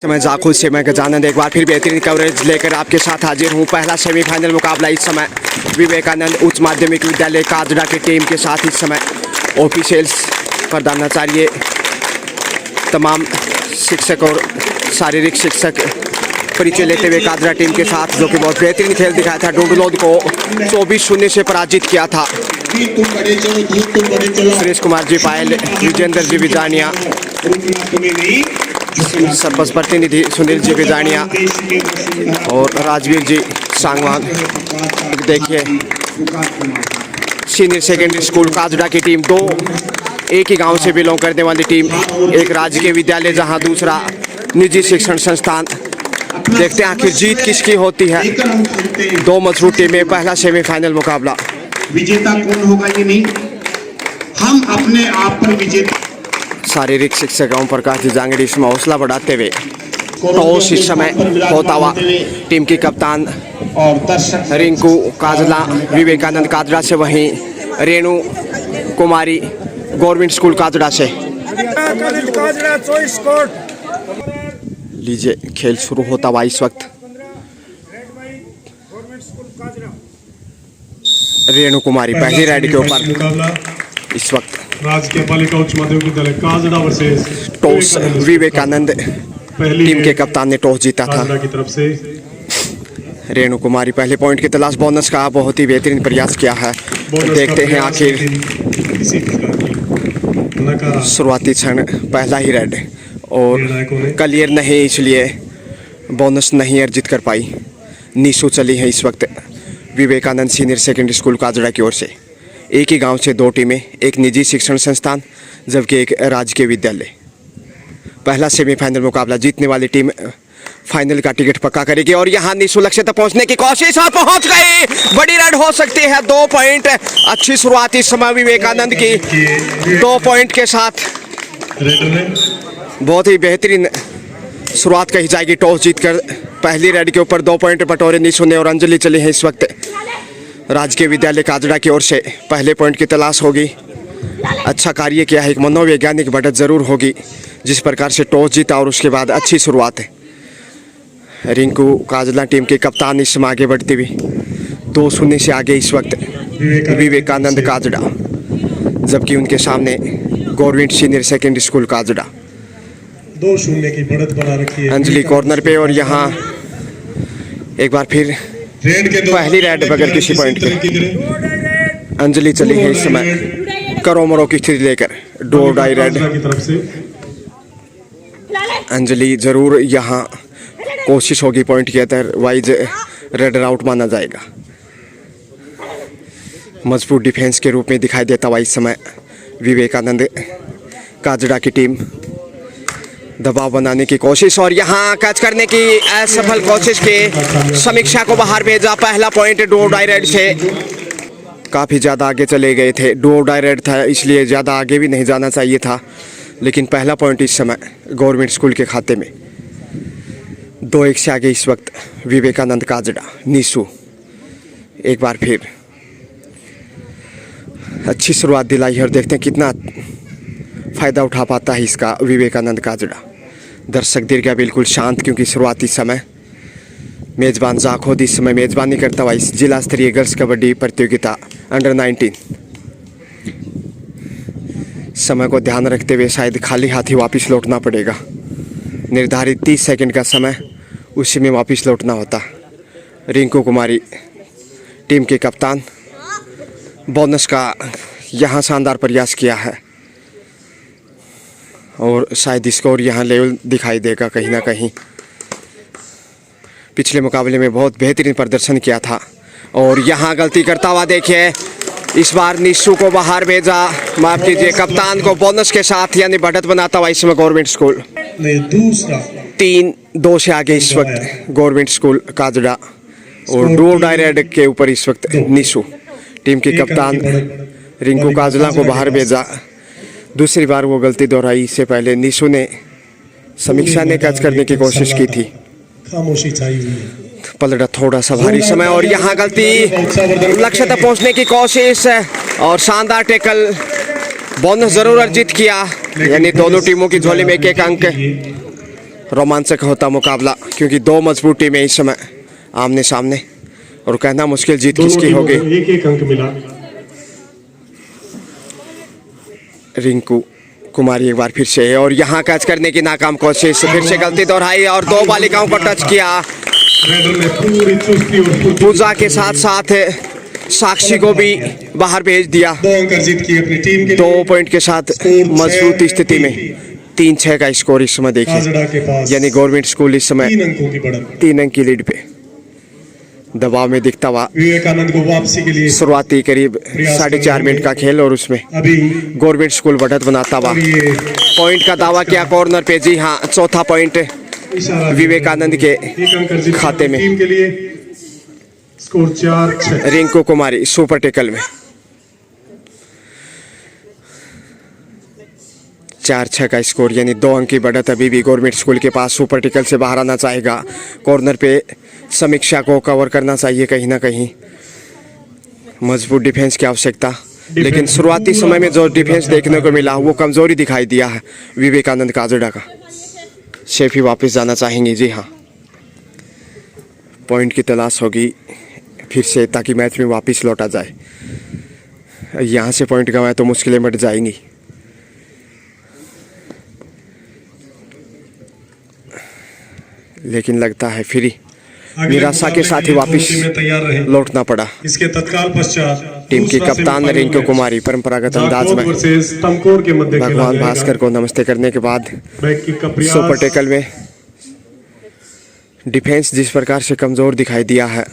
मैं जाखुद से मैं गजानंद एक बार फिर बेहतरीन कवरेज लेकर आपके साथ हाजिर हूँ। पहला सेमीफाइनल मुकाबला इस समय विवेकानंद उच्च माध्यमिक विद्यालय काजड़ा की टीम के साथ इस समय ऑफिशियल्स प्रधानाचार्य तमाम शिक्षक और शारीरिक शिक्षक परिचय लेते हुए काजड़ा टीम के साथ, जो कि बहुत बेहतरीन खेल दिखाया था। डोडलोद को 24-0 से पराजित किया था। सुरेश कुमार जी पायल, विजेंद्र जी विजानिया, सरपंच प्रतिनिधि सुनील जी विजानिया और राजवीर जी सांगवान। देखिए सीनियर सेकेंडरी स्कूल काजड़ा की टीम, दो एक ही गांव से बिलोंग करने वाली टीम, एक राजकीय विद्यालय जहां दूसरा निजी शिक्षण संस्थान। देखते हैं आखिर जीत किसकी होती है। दो मजबूत टीमें, पहला सेमीफाइनल मुकाबला। विजेता कौन होगा ये नहीं, हम अपने आप पर विजेता। शारीरिक शिक्षक ओम प्रकाश जी जांगड़ी इसमें हौसला बढ़ाते हुए टॉस इस समय होता हुआ टीम की कप्तान रिंकू काजला विवेकानंद काजड़ा से, वहीं रेणु कुमारी गवर्नमेंट स्कूल काजड़ा से। लीजिए खेल शुरू होता हुआ इस वक्त। रेणु कुमारी पहली राइड के ऊपर इस वक्त। राजकीय बालिका उच्च माध्यमिक विद्यालय Kajda versus toss Vivekananda team के कप्तान ने टॉस जीता था। की तरफ से रेणु कुमारी पहले पॉइंट की तलाश, बोनस का बहुत ही बेहतरीन प्रयास किया है। देखते हैं आखिर शुरुआती क्षण, पहला ही रेड और क्लियर नहीं, इसलिए बोनस नहीं अर्जित कर पाई। नीसू चली है इस वक्त Vivekananda senior secondary school Kajda की ओर से। एक ही गांव से दो टीमें, एक निजी शिक्षण संस्थान जबकि एक राजकीय विद्यालय। पहला सेमीफाइनल मुकाबला, जीतने वाली टीम फाइनल का टिकट पक्का करेगी। और यहाँ नीसू लक्ष्य तक पहुंचने की कोशिश और पहुंच गई। बड़ी राइड हो सकती है, 2 पॉइंट। अच्छी शुरुआत इस समय विवेकानंद की 2 पॉइंट के साथ। बहुत ही बेहतरीन शुरुआत कही जाएगी। टॉस जीतकर पहली रेड के ऊपर 2 पॉइंट बटोरे नीसू ने और अंजलि चली है इस वक्त राजकीय विद्यालय काजड़ा की ओर से। पहले पॉइंट की तलाश होगी। अच्छा कार्य किया है, एक मनोवैज्ञानिक बढ़त जरूर होगी जिस प्रकार से टॉस जीता और उसके बाद अच्छी शुरुआत है। रिंकू काजड़ा टीम के कप्तान इस समय आगे बढ़ती हुई 2-0 से आगे इस वक्त विवेकानंद काजड़ा, जबकि उनके सामने government senior secondary school Kajda. 2-0 की बढ़त बना रखी है अंजलि कॉर्नर पे और यहाँ एक बार फिर पहली रेड बगैर किसी पॉइंट के अंजलि चली है इस समय करोमरो की स्थिति लेकर। डो डाई रेड अंजलि जरूर यहाँ कोशिश होगी पॉइंट की, अदरवाइज रेड आउट माना जाएगा। मजबूत डिफेंस के रूप में दिखाई देता हुआ इस समय विवेकानंद काजड़ा की टीम। दबाव बनाने की कोशिश और यहाँ कैच करने की असफल कोशिश की, समीक्षा को बाहर भेजा। पहला पॉइंट डो डाई रेड से। काफ़ी ज़्यादा आगे चले गए थे, डो डाई रेड था इसलिए ज़्यादा आगे भी नहीं जाना चाहिए था, लेकिन पहला पॉइंट इस समय गवर्नमेंट स्कूल के खाते में। 2-1 से आगे इस वक्त विवेकानंद काजड़ा। नीसू एक बार फिर अच्छी शुरुआत दिलाई है और देखते हैं कितना फ़ायदा उठा पाता है इसका विवेकानंद काजड़ा। दर्शक दीर्घा बिल्कुल शांत, क्योंकि शुरुआती समय मेज़बान जाखोद इस समय मेज़बानी करता हुआ इस जिला स्तरीय गर्ल्स कबड्डी प्रतियोगिता अंडर 19। समय को ध्यान रखते हुए शायद खाली हाथ ही वापस लौटना पड़ेगा। निर्धारित 30 सेकंड का समय, उसी में वापस लौटना होता। रिंकू कुमारी टीम के कप्तान, बोनस का यहाँ शानदार प्रयास किया है और शायद स्कोर यहाँ लेवल दिखाई देगा कहीं ना कहीं। पिछले मुकाबले में बहुत बेहतरीन प्रदर्शन किया था और यहाँ गलती करता हुआ देखिए इस बार नीसू को बाहर भेजा, माफ कीजिए कप्तान को बोनस के साथ, यानी बढ़त बनाता हुआ इसमें गवर्नमेंट स्कूल। 3-2 से आगे इस वक्त गवर्नमेंट स्कूल काजड़ा और डो डाई रेड के ऊपर इस वक्त नीसू टीम के कप्तान रिंकू काजला को बाहर भेजा। दूसरी बार वो गलती दोहराई। इससे पहले नीसू ने, समीक्षा ने कैच करने की कोशिश की थी, खामोशी छाई हुई है। पलटा थोड़ा सा भारी समय और यहाँ गलती, लक्ष्य तक पहुँचने की कोशिश और शानदार टैकल। बोनस जरूर अर्जित किया, यानी दोनों टीमों की झोली में एक अंक। रोमांचक होता मुकाबला, क्योंकि दो मजबूत टीमें इस समय आमने सामने, और कहना मुश्किल जीत दोनों किसकी टीमों होगी। को एक अंक मिला। रिंकू कुमारी एक बार फिर से, और यहाँ कैच करने की नाकाम कोशिश, फिर से गलती दोहराई और दो बालिकाओं को टच किया। रेडर ने पूरी चुस्ती और फुर्ती पूजा के साथ साथ साक्षी को भी बाहर भेज दिया। 2 अंक अर्जित किए अपनी टीम के 2 लिए। पॉइंट के साथ स्कोर मजबूत 6-3 स्थिति में 3-6 का स्कोर इस समय देखिए, काजड़ा के पास यानी गवर्नमेंट स्कूल इस समय 3 अंकों की बढ़त। 3 अंक की लीड पे दबाव में दिखता हुआ। विवेकानंद को वापसी के लिए शुरुआती करीब 4.5 मिनट का खेल, और उसमें अभी गवर्नमेंट स्कूल बढ़त बनाता हुआ। और ये पॉइंट का दावा किया कॉर्नर पे, जी हाँ, चौथा पॉइंट इशारा विवेकानंद के 1 अंक अर्जित किया खाते में। टीम के लिए। स्कोर 4-6। रिंकू कुमारी सुपर टेकल में 4-6 का स्कोर, यानी 2 अंक की बढ़त अभी भी गवर्नमेंट स्कूल के पास। सुपर टेकल से बाहर आना चाहेगा, कॉर्नर पे समीक्षा को कवर करना चाहिए कहीं ना कहीं। मजबूत डिफेंस की आवश्यकता, लेकिन शुरुआती समय में जो डिफेंस देखने को मिला वो कमजोरी दिखाई दिया है विवेकानंद काजड़ा का। शेफी वापस जाना चाहेंगे, जी हाँ, पॉइंट की तलाश होगी फिर से, ताकि मैच में वापस लौटा जाए। यहाँ से पॉइंट गंवाए तो मुश्किलें बढ़ जाएंगी। लेकिन लगता है फिर निराशा के साथ ही वापस तैयार रहे। लौटना पड़ा। इसके तत्काल पश्चात टीम की कप्तान रिंकू कुमारी परंपरागत अंदाज में तमकोर के मध्य खेला भगवान जाएगा। भास्कर को नमस्ते करने के बाद बैक किक का प्रयास। सुपर टेकल में डिफेंस जिस प्रकार से कमज़ोर दिखाई दिया है,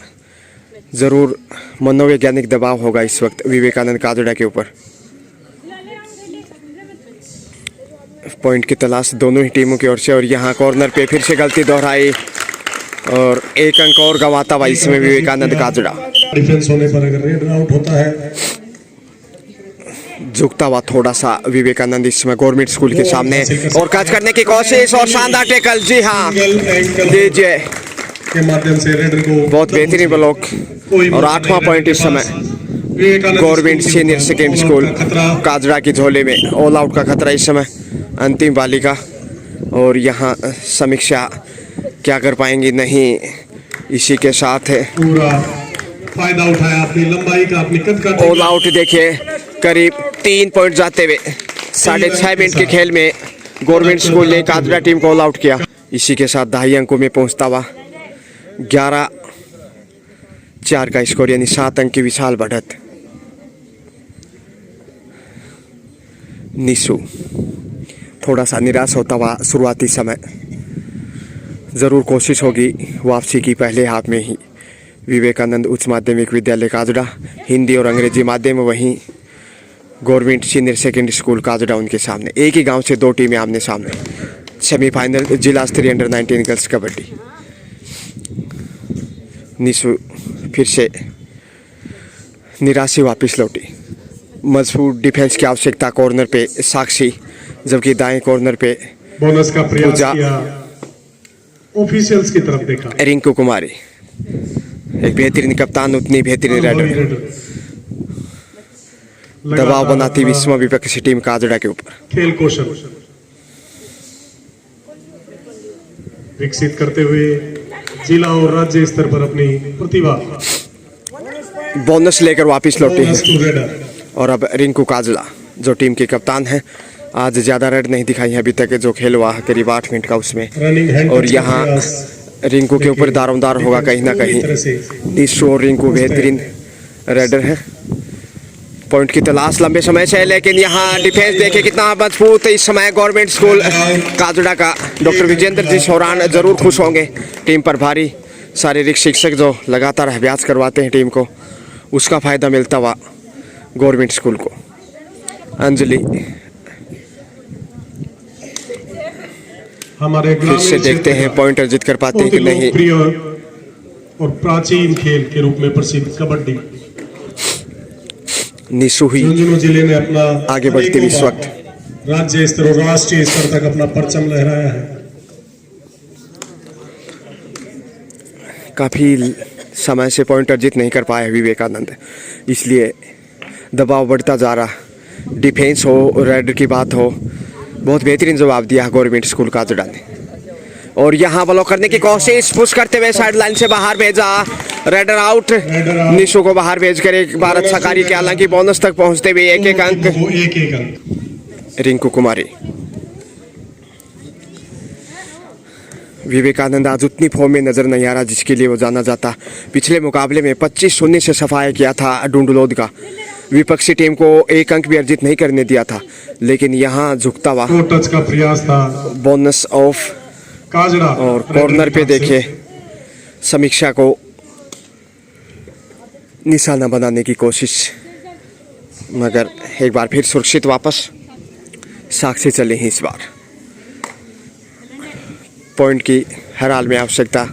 ज़रूर मनोवैज्ञानिक दबाव होगा इस वक्त विवेकानंद काजड़ा के ऊपर। पॉइंट की तलाश दोनों ही टीमों की ओर से, और यहाँ कॉर्नर पे फिर से गलती दोहराई और 1 अंक और गंवाता हुआ इसमें विवेकानंद काजड़ा। डिफेंस होने पर अगर रेड आउट होता है, झुकता हुआ थोड़ा सा विवेकानंद इस समय गवर्नमेंट स्कूल के सामने, और कैच करने की कोशिश और शानदार टेकल, जी हाँ, सिंगल एंकल दीजिए, के माध्यम से रेडर को बहुत बेहतरीन ब्लॉक। और 8वां पॉइंट इस समय government senior second school Kajda की झोले में। ऑल आउट का खतरा इस समय अंतिम बालिका, और यहाँ समीक्षा क्या कर पाएंगी, नहीं, इसी के साथ पूरा फायदा उठाया अपनी लंबाई का, अपनी कद का। ऑल आउट देखिए, करीब 3 पॉइंट जाते हुए 6.5 मिनट के खेल में गवर्नमेंट स्कूल ने काजड़ा टीम को ऑल आउट किया। इसी के साथ 2.5 अंकों में पहुंचता हुआ 11-4 का स्कोर, यानी 7 अंक की विशाल बढ़त। निशु थोड़ा सा निराश होता हुआ शुरुआती समय, ज़रूर कोशिश होगी वापसी की पहले हाफ में ही। विवेकानंद उच्च माध्यमिक विद्यालय काजड़ा हिंदी और अंग्रेजी माध्यम, वहीं government senior secondary school Kajda उनके सामने। एक ही गांव से 2 टीमें आमने सामने। सेमीफाइनल जिला स्तरीय अंडर 19 गर्ल्स कबड्डी। निशु फिर से निराशी वापस लौटी। मजबूत डिफेंस की आवश्यकता कॉर्नर पे साक्षी, जबकि दाएं कॉर्नर पे बोनस का प्रयास पूजा। किया, ऑफिशियल्स की तरफ देखा। रिंकू कुमारी एक बेहतरीन कप्तान, उतनी बेहतरीन रेडर। दबाव बनाती विश्व विपक्षी टीम काजड़ा के ऊपर। खेल कौशल विकसित करते हुए जिला और राज्य स्तर पर अपनी प्रतिभा। बोनस लेकर वापस लौटी बोनस है, टू रेडर। और अब रिंकू काजड़ा जो टीम के कप्तान हैं, आज ज़्यादा रेड नहीं दिखाई है अभी तक जो खेल हुआ है करीब 8 मिनट का उसमें। रनिंग हैंड और टच का यहाँ प्रयास। रिंकू के ऊपर दारोमदार होगा कहीं ना कहीं। निशु और रिंकू बेहतरीन रेडर है। पॉइंट की तलाश लंबे समय से है, लेकिन यहाँ डिफेंस देखे कितना मजबूत इस समय गवर्नमेंट स्कूल काजड़ा का। डॉक्टर विजेंद्र जी सौरान जरूर खुश होंगे। टीम पर भारी शारीरिक शिक्षक जो लगातार अभ्यास करवाते हैं टीम को, उसका फ़ायदा मिलता हुआ गवर्नमेंट स्कूल को। अंजलि हमारे फिर से देखते हैं पॉइंट अर्जित कर पाते हैं कि नहीं। प्रिय और प्राचीन खेल के रूप में प्रसिद्ध कबड्डी। निशु ही झुंझुनू जिले ने अपना आगे बढ़ते हुए इस अनेकों वक्त बार राज्य स्तर और राष्ट्रीय स्तर तक अपना परचम लहराया है। काफ़ी समय से पॉइंट अर्जित नहीं कर पाए विवेकानंद, इसलिए दबाव बढ़ता जा रहा। डिफेंस हो, रेडर की बात हो, बहुत बेहतरीन जवाब दिया गवर्नमेंट स्कूल काजड़ा ने। और यहाँ ब्लॉक करने की कोशिश, पुश करते हुए साइड लाइन से बाहर भेजा, रेडर आउट। निशु को बाहर भेजकर एक बार अच्छा कार्य किया, हालांकि बोनस तक पहुंचते हुए एक एक अंक एक अंक। रिंकू कुमारी। विवेकानंद आज उतनी फॉर्म में नजर नहीं आ रहा जिसके लिए वो जाना जाता। पिछले मुकाबले में 25-0 से सफाया किया था डूंडलोद का, विपक्षी टीम को एक अंक भी अर्जित नहीं करने दिया था, लेकिन यहाँ झुकता हुआ टच का प्रयास था बोनस ऑफ काजड़ा और कॉर्नर पे देखे समीक्षा को निशाना बनाने की कोशिश, मगर एक बार फिर सुरक्षित वापस साक्षी चले हैं। इस बार पॉइंट की हर हाल में आवश्यकता,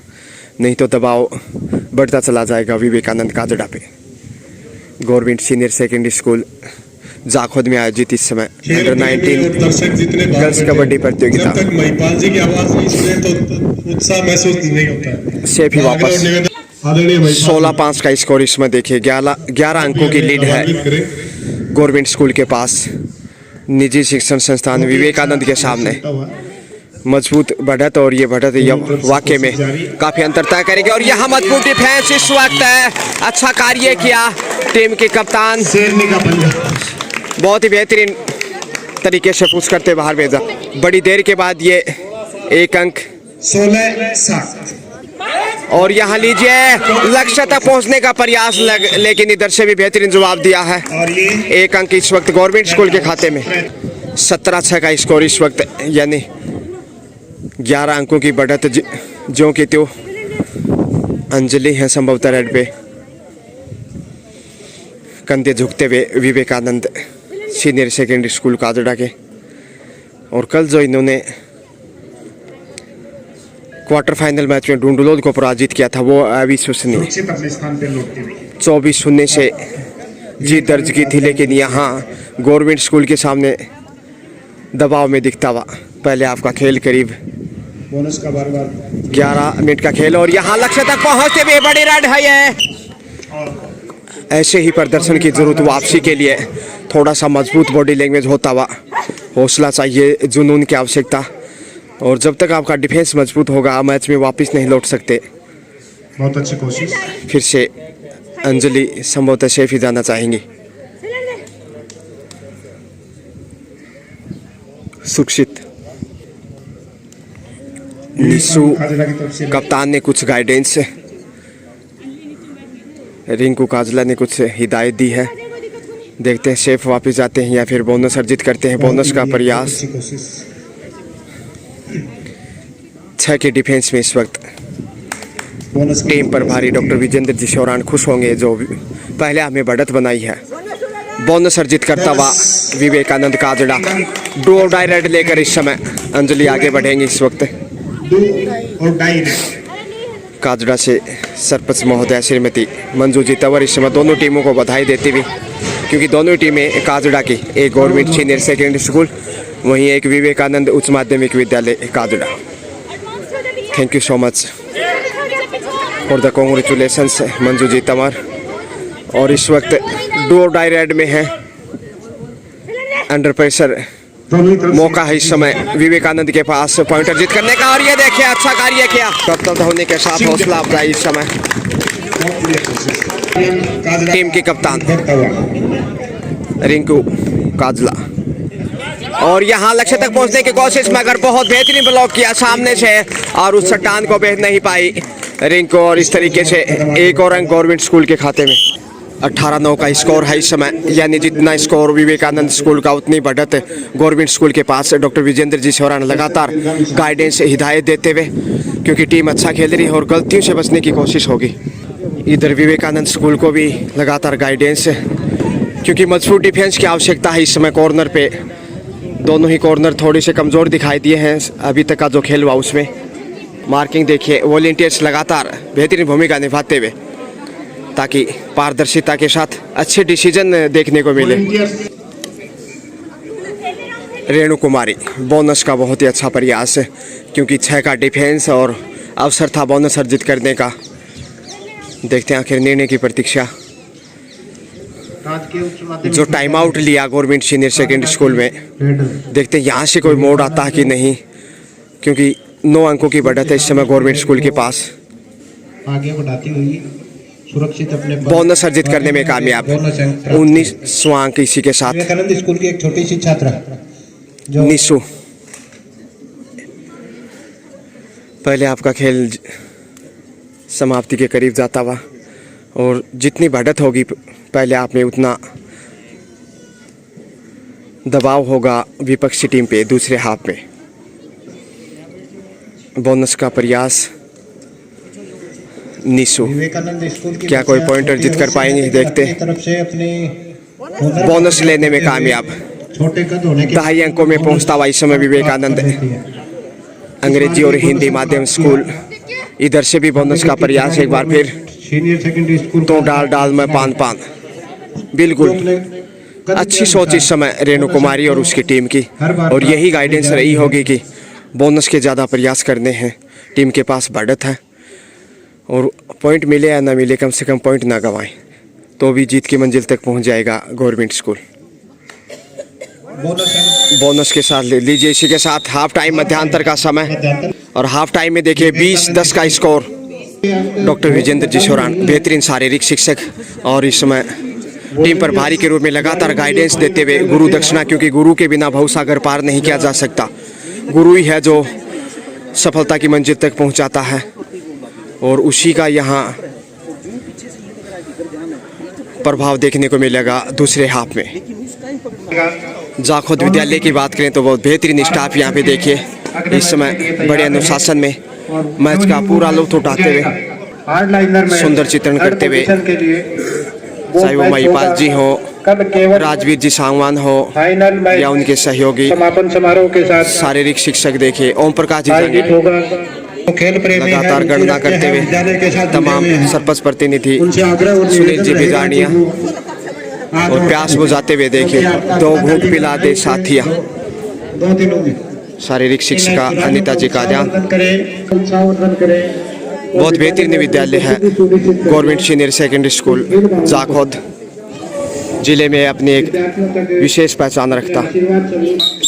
नहीं तो दबाव बढ़ता चला जाएगा विवेकानंद काजड़ा पे। Government senior secondary school Jakhod में आयोजित इस समय अंडर 19 गर्ल्स कबड्डी प्रतियोगिता। जब तक महिपाल जी की आवाज नहीं सुने तो उत्साह महसूस नहीं होता। सेफ ही वापस 16-5 का स्कोर इसमें देखिए। 11 अंकों की लीड है गवर्नमेंट स्कूल के पास। निजी शिक्षण संस्थान विवेकानंद के सामने मजबूत बढ़त, और ये बढ़त वाकई में काफी अंतर तय करेगी। और यहाँ मजबूत डिफेंस इस वक्त है, अच्छा कार्य किया टीम के कप्तान, बहुत ही बेहतरीन तरीके से पुश करते बाहर भेजा। बड़ी देर के बाद ये एक अंक 16-7। और यहाँ लीजिए लक्ष्य तक पहुंचने का प्रयास लेकिन इधर से भी बेहतरीन जवाब दिया है। एक अंक इस वक्त गवर्नमेंट स्कूल के खाते में। 17-6 का स्कोर इस वक्त, यानी 11 अंकों की बढ़त जो कि त्यो अंजलि है संभवतः रेड पे। कंधे झुकते हुए Vivekananda senior secondary school Kajda के। और कल जो इन्होंने क्वार्टर फाइनल मैच में डूंडलोद को पराजित किया था वो अविश्वसनीय 24-0 से जीत दर्ज की थी, लेकिन यहाँ गवर्नमेंट स्कूल के सामने दबाव में दिखता हुआ पहले आपका खेल करीब 11 मिनट का खेल। और यहाँ लक्ष्य तक पहुंचते हुए बड़ी रन है ये। ऐसे ही प्रदर्शन की जरूरत वापसी के लिए थोड़ा सा मजबूत बॉडी लैंग्वेज होता हुआ, हौसला चाहिए, जुनून की आवश्यकता। और जब तक आपका डिफेंस मजबूत होगा मैच में वापस नहीं लौट सकते। बहुत अच्छी कोशिश। फिर से अंजलि संभवतः सेफ ही जाना चाहेंगी। सुरक्षित निशु कप्तान ने कुछ गाइडेंस, रिंकू काजला ने कुछ हिदायत दी है। देखते हैं सेफ वापस जाते हैं या फिर बोनस अर्जित करते हैं। बोनस का प्रयास 6 के डिफेंस में इस वक्त टीम पर भारी डॉक्टर विजेंद्र जी शौरान खुश होंगे जो पहले हमें बढ़त बनाई है। बोनस अर्जित करता हुआ विवेकानंद काजड़ा डू और डाई रेड लेकर इस समय अंजलि आगे बढ़ेंगे। इस वक्त काजड़ा से सरपंच महोदय श्रीमती मंजू जी तंवर इस समय दोनों टीमों को बधाई देती हुई, क्योंकि दोनों टीमें काजड़ा की, एक गवर्नमेंट सीनियर सेकेंडरी स्कूल वहीं एक विवेकानंद उच्च माध्यमिक विद्यालय Kajra. Thank you so much for the congratulations Manju ji Tanwar. और इस वक्त डू और डाई रेड में है, अंडर प्रेशर मौका है इस समय विवेकानंद के पास पॉइंट अर्जित करने का। और ये देखिए अच्छा कार्य किया कप्तान होने के साथ हौसला अफजाई इस समय टीम की कप्तान रिंकू काजला। और यहाँ लक्ष्य तक पहुंचने की कोशिश में अगर बहुत बेहतरीन ब्लॉक किया सामने से और उस चट्टान को भेज नहीं पाई रिंकू। और इस तरीके से एक और अंक गवर्नमेंट स्कूल के खाते में। 18-9 का स्कोर है इस समय, यानी जितना स्कोर विवेकानंद स्कूल का उतनी बढ़त गवर्नमेंट स्कूल के पास। डॉक्टर विजेंद्र जी शौरान लगातार गाइडेंस हिदायत देते हुए, क्योंकि टीम अच्छा खेल रही है और गलतियों से बचने की कोशिश होगी। इधर विवेकानंद स्कूल को भी लगातार गाइडेंस, क्योंकि मजबूत डिफेंस की आवश्यकता है इस समय। कॉर्नर पे दोनों ही कॉर्नर थोड़े से कमज़ोर दिखाई दिए हैं अभी तक का जो खेल हुआ उसमें। मार्किंग देखिए, वॉलंटियर्स लगातार बेहतरीन भूमिका निभाते हुए ताकि पारदर्शिता के साथ अच्छे डिसीजन देखने को मिले। रेणु कुमारी बोनस का बहुत ही अच्छा प्रयास है, क्योंकि 6 का डिफेंस और अवसर था बोनस अर्जित करने का। देखते हैं आखिर निर्णय की प्रतीक्षा। जो टाइम आउट लिया गवर्नमेंट सीनियर सेकेंडरी स्कूल में, देखते हैं यहाँ से कोई मोड़ आता है कि नहीं, क्योंकि 9 अंकों की बढ़त है इस समय गवर्नमेंट स्कूल के पास। आगे बढ़ाती हुई सुरक्षित अपने बोनस अर्जित करने में कामयाब। 19वां अंक इसी के साथ विवेकानंद स्कूल की एक छोटी सी छात्रा जो निशु। पहले आपका खेल समाप्ति के करीब जाता हुआ, और जितनी बढ़त होगी पहले आप में उतना दबाव होगा विपक्षी टीम पे दूसरे हाफ में। बोनस का प्रयास निशु, विवेकानंद स्कूल की क्या कोई पॉइंट अर्जित कर पाएंगे? देखते। तरफ से अपनी बोनस लेने में कामयाब। छोटे कद होने के 2.5 अंकों में पहुंचता हुआ इस समय विवेकानंद अंग्रेजी और हिंदी माध्यम स्कूल। इधर से भी बोनस का प्रयास एक बार फिर। सीनियर सेकेंडरी स्कूल तो डाल में पान बिल्कुल अच्छी सोच इस समय रेणु कुमारी और उसकी टीम की, और यही गाइडेंस रही होगी कि बोनस के ज़्यादा प्रयास करने हैं। टीम के पास बढ़त है, और पॉइंट मिले या ना मिले कम से कम पॉइंट ना गंवाएं, तो भी जीत की मंजिल तक पहुंच जाएगा गवर्नमेंट स्कूल। बोनस के साथ ले लीजिए इसी के साथ हाफ टाइम मध्यांतर का समय, और हाफ टाइम में देखिए 20-10 का स्कोर। डॉक्टर विजेंद्र जी सोरान बेहतरीन शारीरिक शिक्षक, और इस समय टीम पर भारी के रूप में लगातार गाइडेंस देते हुए गुरु दक्षिणा, क्योंकि गुरु के बिना भवसागर पार नहीं किया जा सकता। गुरु ही है जो सफलता की मंजिल तक पहुंचाता है, और उसी का यहाँ प्रभाव देखने को मिलेगा दूसरे हाफ में। जाखोद विद्यालय की बात करें तो बहुत बेहतरीन स्टाफ यहाँ पे देखिए इस समय बड़े अनुशासन में मैच का पूरा लुत्फ उठाते हुए, सुंदर चित्रण करते हुए, चाहे वो महिपाल जी हो, राजवीर जी सांगवान हो, या उनके सहयोगी समापन समारोह के साथ शारीरिक शिक्षक देखिए ओम प्रकाश जी खेल प्रेमी लगातार गणना करते हुए, तमाम सरपंच प्रतिनिधि सुनील जी बिजानिया, और प्यास बुझाते हुए देखिए 2 घूंट पिला दे साथिया, 2 दिनों में शारीरिक शिक्षिका अनिता जी का ध्यान। बहुत बेहतरीन विद्यालय है government senior secondary school Jakhod, जिले में अपनी एक विशेष पहचान रखता।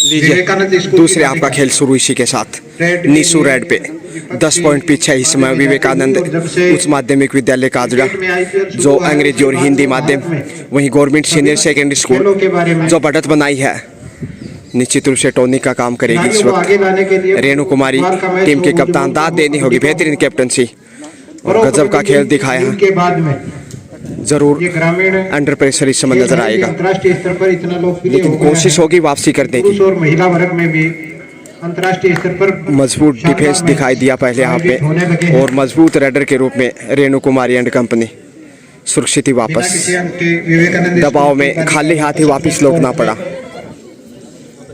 लीजिए दूसरे आपका खेल शुरू इसी के साथ। निशु रेड पे 10 पॉइंट पीछे इस समय विवेकानंद उच्च माध्यमिक विद्यालय काजड़ा, जो अंग्रेजी और हिंदी माध्यम, वहीं गवर्नमेंट सीनियर सेकेंडरी स्कूल जो बढ़त बनाई है निश्चित रूप से टोनी का काम करेगी इस वक्त। रेणु कुमारी टीम के कप्तान, दाद देनी होगी बेहतरीन कैप्टनसी, और गजब का खेल दिखाया। जरूर अंडर प्रेशर इस समय नजर आएगा, लेकिन कोशिश होगी वापसी करने की। और महिला वर्ग में भी अंतर्राष्ट्रीय स्तर पर मजबूत डिफेंस दिखाई दिया पहले यहाँ पे, और मजबूत रेडर के रूप में रेणु कुमारी एंड कंपनी सुरक्षित ही वापस। दबाव में खाली हाथ ही वापस लौटना पड़ा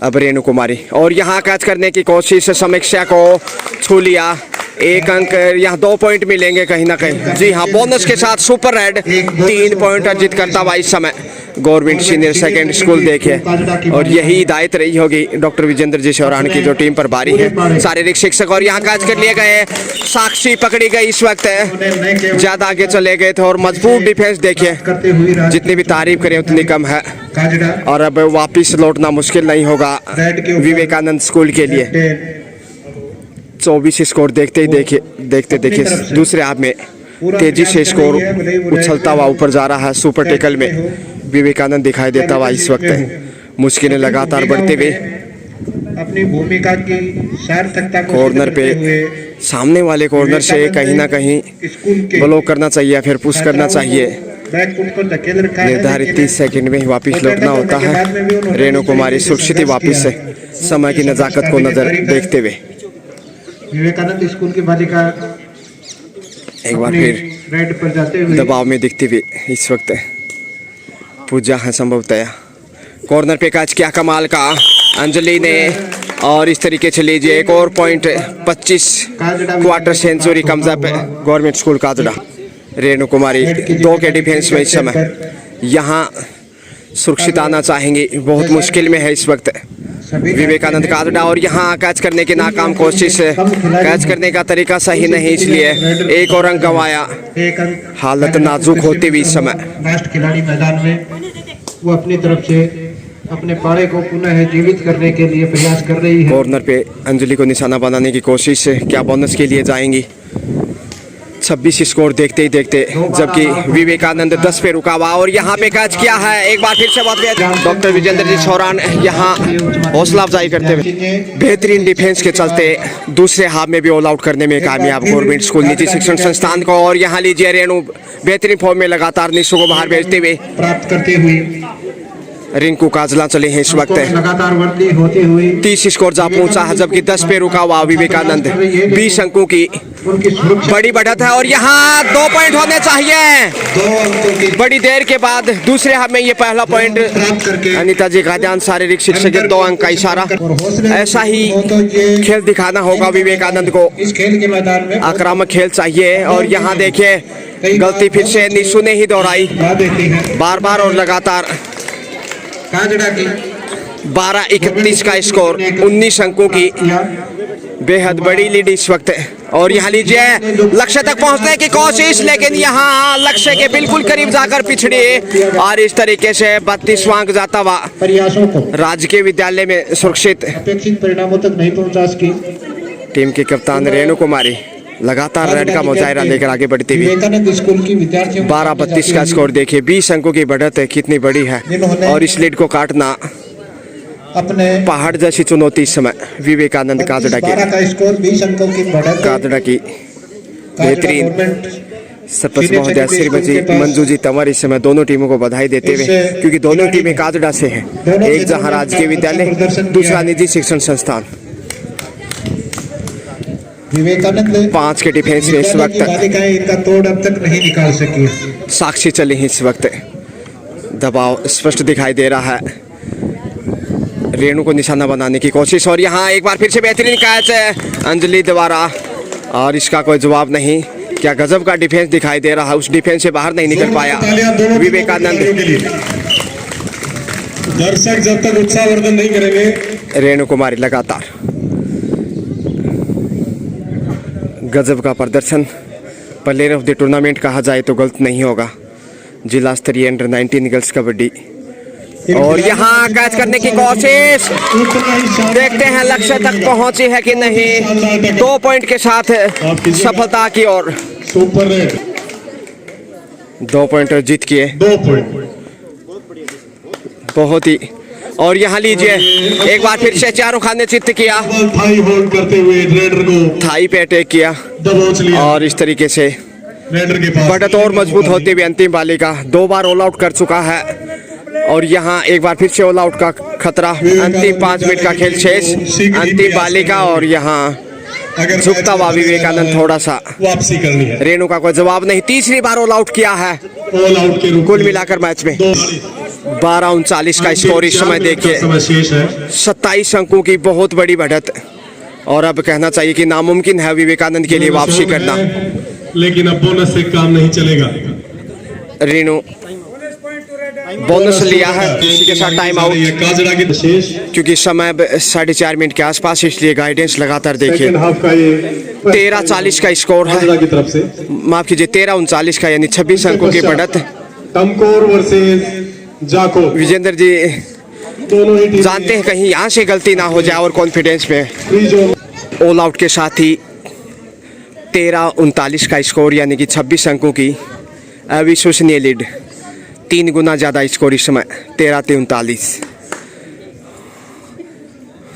अब रेणु कुमारी, और यहाँ कैच करने की कोशिश, समीक्षा को छू लिया। 1 अंक, यहाँ 2 पॉइंट मिलेंगे कहीं ना कहीं। जी हाँ, बोनस के साथ सुपर रेड 3 पॉइंट अर्जित करता हुआ इस समय गवर्नमेंट सीनियर सेकेंडरी स्कूल देखिए, और यही हिदायत रही होगी डॉक्टर विजेंद्र जी सोरान की जो टीम पर भारी है शारीरिक शिक्षक। और यहाँ कैच कर लिए गए, साक्षी पकड़ी गई इस वक्त, ज्यादा आगे चले गए थे, और मजबूत डिफेंस देखिए, जितनी भी तारीफ करें उतनी कम है, और अब वापिस लौटना मुश्किल नहीं होगा विवेकानंद स्कूल के लिए। 24 स्कोर देखते देखिए दूसरे हाफ में तेजी से स्कोर उछलता हुआ ऊपर जा रहा है। सुपर टेकल में विवेकानंद दिखाई देता हुआ इस वक्त, मुश्किलें लगातार बढ़ते हुए अपनी भूमिका की सार्थकता को कॉर्नर पे, सामने वाले कॉर्नर से कहीं ना कहीं ब्लॉक करना चाहिए, फिर पुश करना चाहिए। निर्धारित 30 सेकंड में ही वापस लौटना होता है। रेणु कुमारी सुरक्षित ही वापस से समय की नजाकत को नजर देखते हुए विवेकानंद स्कूल की बालिका एक बार फिर रेड पर जाते हुए दबाव में दिखती हुई इस वक्त पूजा है संभवतः। कॉर्नर पे कैच किया कमाल का अंजलि ने, और इस तरीके से लीजिए एक और point. 25 quarter century comes up government school Kajra. Renu Kumari 2 के डिफेंस में इस समय यहाँ सुरक्षित आना चाहेंगी, बहुत मुश्किल में है इस वक्त विवेकानंद काजड़ा, और यहाँ कैच करने की नाकाम कोशिश, कैच करने का तरीका सही नहीं, इसलिए 1 और अंक गंवाया। हालत नाजुक होती हुई इस समय राष्ट्र खिलाड़ी मैदान में वो अपनी तरफ से अपने पारे को पुनः जीवित करने के लिए प्रयास कर रही है। कॉर्नर पे अंजलि को निशाना बनाने की कोशिश, क्या बोनस के लिए जाएंगी? 26 स्कोर देखते ही देखते, जबकि विवेकानंद 10 पे रुका हुआ और यहाँ पे कैच किया है। एक बार फिर से बहुत डॉक्टर विजेंद्र जी चौरान यहाँ हौसला अफजाई करते हुए बेहतरीन डिफेंस के चलते दूसरे हाफ में भी ऑल आउट करने में कामयाब गवर्नमेंट स्कूल निजी शिक्षण संस्थान को। और यहाँ लीजिए रेणु बेहतरीन फॉर्म में लगातार निशु को बाहर भेजते हुए प्राप्त करते हुए रिंकू काजला चले हैं इस वक्त। लगातार वृद्धि होती हुई 30 स्कोर जा पहुंचा है, जबकि 10 पे रुका हुआ विवेकानंद 20 अंकों की उनकी सुरक्षा बड़ी बढ़त है। और यहाँ 2 पॉइंट होने चाहिए। 2 अंकों की बड़ी देर के बाद दूसरे हाफ में ये पहला पॉइंट प्राप्त करके अनिता जी गादियान शारीरिक शिक्षक के 2 अंक का इशारा। और हौसले ऐसा ही तो ये खेल दिखाना होगा विवेकानंद को, इस खेल के मैदान में आक्रामक खेल चाहिए। और यहाँ देखिए गलती फिर से निशु ने ही दोहराई ला देती है बार बार और लगातार। काजड़ा की 12-31 का स्कोर, 19 अंकों की बेहद बड़ी लीड इस वक्त। और यहाँ लीजिए लक्ष्य तक पहुंचने की कोशिश, लेकिन यहाँ लक्ष्य के बिल्कुल करीब जाकर पिछड़ी। और इस तरीके से 32वां अंक जाता हुआ प्रयासों को राजकीय विद्यालय में सुरक्षित। अपेक्षित परिणामों तक नहीं पहुंचा सकी। टीम के कप्तान रेणु कुमारी लगातार रेड का मुजाहिरा लेकर आगे बढ़ती हुई। विवेकानंद स्कूल की विद्यार्थियों 12-32 का स्कोर देखिए, 20 अंकों की बढ़त है, कितनी बड़ी है। और इस लीड को काटना अपने पहाड़ जैसी चुनौती इस समय विवेकानंद काजड़ा 12 का स्कोर 20 अंकों की बढ़त काजड़ा की बेहतरीन सरपंच महोदय श्रीमती मंजू जी तंवर इस समय दोनों टीमों को बधाई देते हुए, क्योंकि दोनों टीमें काजड़ा से हैं, एक जहां राजकीय विद्यालय, दूसरा निजी शिक्षण संस्थान। विवेकानंद 5 के डिफेंस में इस वक्त बालिकाएं इनका तोड़ अब तक नहीं निकाल सकी। साक्षी चली है इस वक्त। दबाव स्पष्ट दिखाई दे रहा है, रेणु को निशाना बनाने की कोशिश। और यहाँ एक बार फिर से बेहतरीन कैच है अंजलि द्वारा, और इसका कोई जवाब नहीं। क्या गजब का डिफेंस दिखाई दे रहा है, उस डिफेंस से बाहर नहीं निकल पाया विवेकानंद। दर्शक जब तक उत्साहवर्धन नहीं करेंगे। रेणु कुमारी लगातार गजब का प्रदर्शन, प्लेयर ऑफ द टूर्नामेंट कहा जाए तो गलत नहीं होगा। जिला स्तरीय अंडर 19 गर्ल्स कबड्डी। और यहाँ कैच करने की कोशिश, देखते हैं लक्ष्य तक पहुंची है कि नहीं। 2 पॉइंट के साथ सफलता की ओर। सुपर रेड 2 पॉइंट जीत किए, 2 पॉइंट। बहुत ही। और यहाँ लीजिए एक बार फिर से चारों खान ने चित्त किया, थाई होल्ड करते हुए रेडर को थाई पे अटैक किया। दबोच लिया और इस तरीके से रेडर के पास बढ़त और मजबूत होते हुए अंतिम बालिका 2 बार ऑल आउट कर चुका है। और यहाँ एक बार फिर से ऑल आउट का खतरा। अंतिम 5 मिनट का खेल शेष, अंतिम बालिका। और यहाँ अगर झुकता हुआ विवेकानंद थोड़ा सा, वापसी करनी है। रेणु का कोई जवाब नहीं। तीसरी बार ऑल आउट किया है ऑल आउट के रूप कुल मिलाकर मैच में। 12-39 का स्कोर इस समय देखिए, समय शेष है। 27 अंकों की बहुत बड़ी बढ़त। और अब कहना चाहिए कि नामुमकिन है विवेकानंद के लिए वापसी करना। लेकिन अब बोनस से काम नहीं चलेगा। रेणु बोनस लिया है, इसी के साथ टाइम आउट, काजड़ा की शेष क्योंकि समय 4.5 मिनट के आसपास, इसलिए गाइडेंस लगातार देखिए। सेकंड हाफ का ये 13-40 का स्कोर है, काजड़ा की तरफ से। माफ कीजिए 13-39 का, यानी 26 अंकों की बढ़त। टमकोर वर्सेस जाको, विजेंद्र जी दोनों ही टीम जानते हैं कहीं यहाँ से गलती ना हो जाए, और कॉन्फिडेंस में फ्री जोन ऑल आउट के साथ ही 13-39 का स्कोर, यानी कि 26 अंकों की अविश्वसनीय लीड। 3 गुना ज़्यादा स्कोर इस समय, 13-39।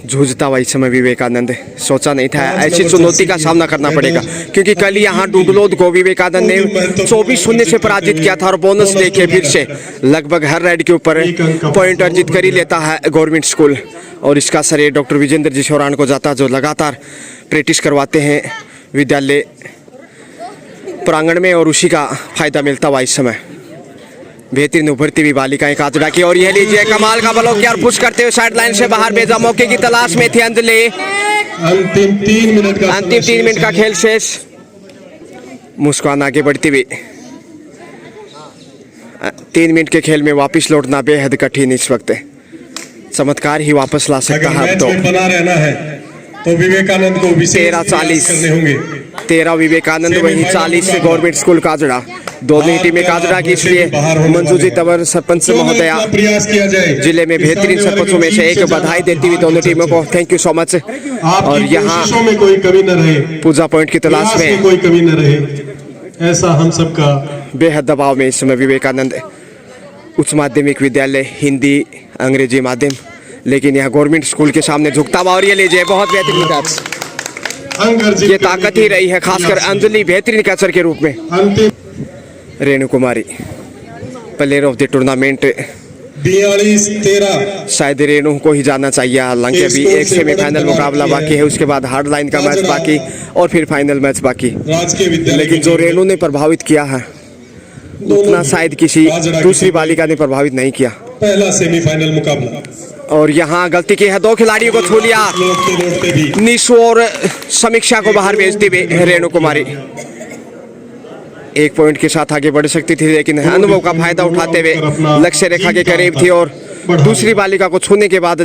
जूझता हुआ इस समय विवेकानंद, सोचा नहीं था ऐसी चुनौती का सामना करना पड़ेगा, क्योंकि कल यहाँ डुडलोद को विवेकानंद ने 24-0 से पराजित किया था। और बोनस देखे फिर से लगभग हर राइड के ऊपर पॉइंट अर्जित कर ही लेता है गवर्नमेंट स्कूल। और इसका श्रेय डॉक्टर विजेंद्र जी चौरान को जाता, जो लगातार प्रैक्टिस करवाते हैं विद्यालय प्रांगण में, और उसी का फायदा मिलता हुआ इस समय। बेहतरीन उभरती हुई बालिकाएं काजड़ा की। और यह लीजिए कमाल का ब्लॉक किया और पुश करते हुए साइड लाइन से बाहर भेजा। मौके की तलाश में थी अंजलि। अंतिम 3 मिनट का खेल शेष। मुस्कान आगे बढ़ती हुई। 3 मिनट के खेल में वापस लौटना बेहद कठिन इस वक्त। चमत्कार ही वापस ला सकता है अब तो। बना रहना है तो विवेकानंद को 13-40 करने होंगे। 13 विवेकानंद, वहीं 40 गवर्नमेंट स्कूल काजड़ा। दोनों ही टीमें काजरा की, इसलिए मंजूजी तंवर सरपंच महोदया प्रयास किया जाए जिले में बेहतरीन सरपंचों में से एक, बधाई देती हुई दोनों टीमों को थैंक यू सो मच। और यहाँ कोशिशों में कोई कमी न रहे, पूजा पॉइंट की तलाश प्रयास में में कोई कमी न रहे, ऐसा हम सबका बेहद दबाव में इस समय विवेकानंद उच्च माध्यमिक विद्यालय हिंदी अंग्रेजी माध्यम, लेकिन यहाँ गवर्नमेंट स्कूल के सामने झुकता हुआ। और ये लीजिए बहुत बेहतरीन कैच, अंक अर्जित ये करने ताकत की ही रही है, खासकर अंजलि बेहतरीन कैचर के रूप में। अंतिम रेणु कुमारी प्लेयर ऑफ द टूर्नामेंट, 42-13 शायद रेणु को ही जाना चाहिए। हालांकि अभी एक सेमीफाइनल मुकाबला बाकी है, उसके बाद हार्ड लाइन का मैच बाकी और फिर फाइनल मैच बाकी। राजकीय विद्यालय, लेकिन जो रेणु ने प्रभावित किया है उतना शायद किसी दूसरी बालिका ने प्रभावित नहीं किया। पहला सेमीफाइनल मुकाबला, और यहाँ गलती की है, दो खिलाड़ियों को छू लिया, लौटते लौटते भी निशु और समीक्षा को बाहर भेजती हुई रेणु कुमारी एक पॉइंट के साथ आगे बढ़ सकती थी, लेकिन अनुभव का फायदा उठाते हुए लक्ष्य रेखा के करीब थी और दूसरी बालिका को छूने के बाद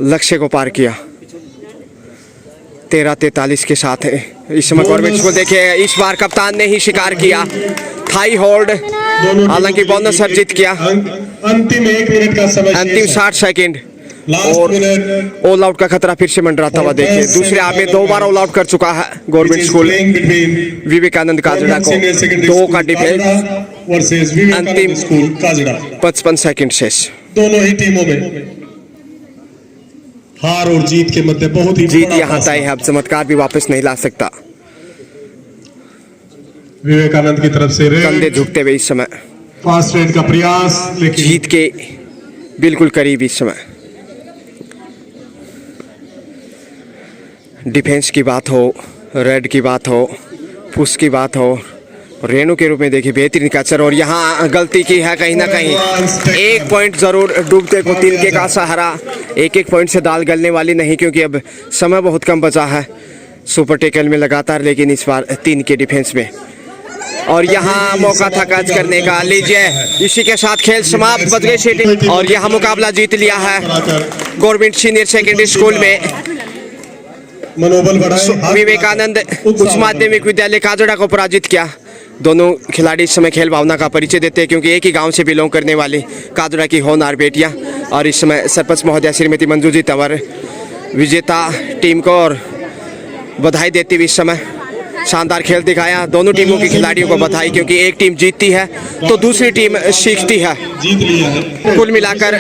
लक्ष्य को पार किया। 13-43 के साथ है इस समय गवर्नमेंट स्कूल। देखिए इस बार कप्तान ने ही शिकार किया थाई होल्ड, हालांकि बोनस अर्जित किया। अंतिम 1 मिनट का समय, अंतिम 60 सेकंड लास्ट और मिनट, ऑल आउट का खतरा फिर से मंडराता हुआ। देखिए दूसरे हाफ में 2 बार ऑल आउट कर चुका है गवर्नमेंट स्कूल विवेकानंद काजड़ा को, 2 का defence. Versus Vivekanand school Kajra. 55 second शेष। दोनों ही टीमों में हार और जीत के मध्य बहुत ही जीत बड़ा यहाँ फासला। तय है, अब चमत्कार भी वापस नहीं ला सकता। विवेकानंद की तरफ से कंधे झुकते हुए इस समय फास्ट रेड का प्रयास, लेकिन जीत के बिल्कुल करीब इस समय। डिफेंस की बात हो, रेड की बात हो, पुश की बात हो, रेणु के रूप में देखिए बेहतरीन कैचर। और यहाँ गलती की है कहीं ना कहीं, 1 पॉइंट जरूर डूबते को तिनके का सहारा। 1-1 पॉइंट से दाल गलने वाली नहीं, क्योंकि अब समय बहुत कम बचा है सुपर टेकल में लगातार, लेकिन इस बार 3 के डिफेंस में। और यहाँ मौका था कैच करने का, लीजिए इसी के साथ खेल समाप्त। बच गई सीटी और यहाँ मुकाबला जीत लिया है गवर्नमेंट सीनियर सेकेंडरी स्कूल में मनोबल बढ़ाए। विवेकानंद उच्च माध्यमिक विद्यालय काजड़ा को पराजित किया। दोनों खिलाड़ी इस समय खेल भावना का परिचय देते हैं, क्योंकि एक ही गांव से बिलोंग करने वाली काजड़ा की होनहार बेटियां। और इस समय सरपंच महोदया श्रीमती मंजूजी तंवर विजेता टीम को और बधाई देती हुई इस समय शानदार खेल दिखाया। दोनों टीमों के खिलाड़ियों को बधाई, क्योंकि एक टीम जीतती है तो दूसरी टीम सीखती है। जीत लिया है। कुल मिलाकर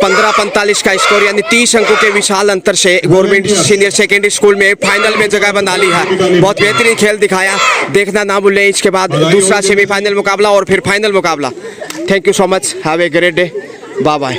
15-45 का स्कोर, यानी 30 अंकों के विशाल अंतर से गवर्नमेंट सीनियर सेकेंडरी स्कूल में फाइनल में जगह बना ली है। बहुत बेहतरीन खेल दिखाया, देखना ना भूलें। इसके बाद दूसरा सेमीफाइनल मुकाबला और फिर फाइनल मुकाबला। Thank you so much, have a great day, bye bye.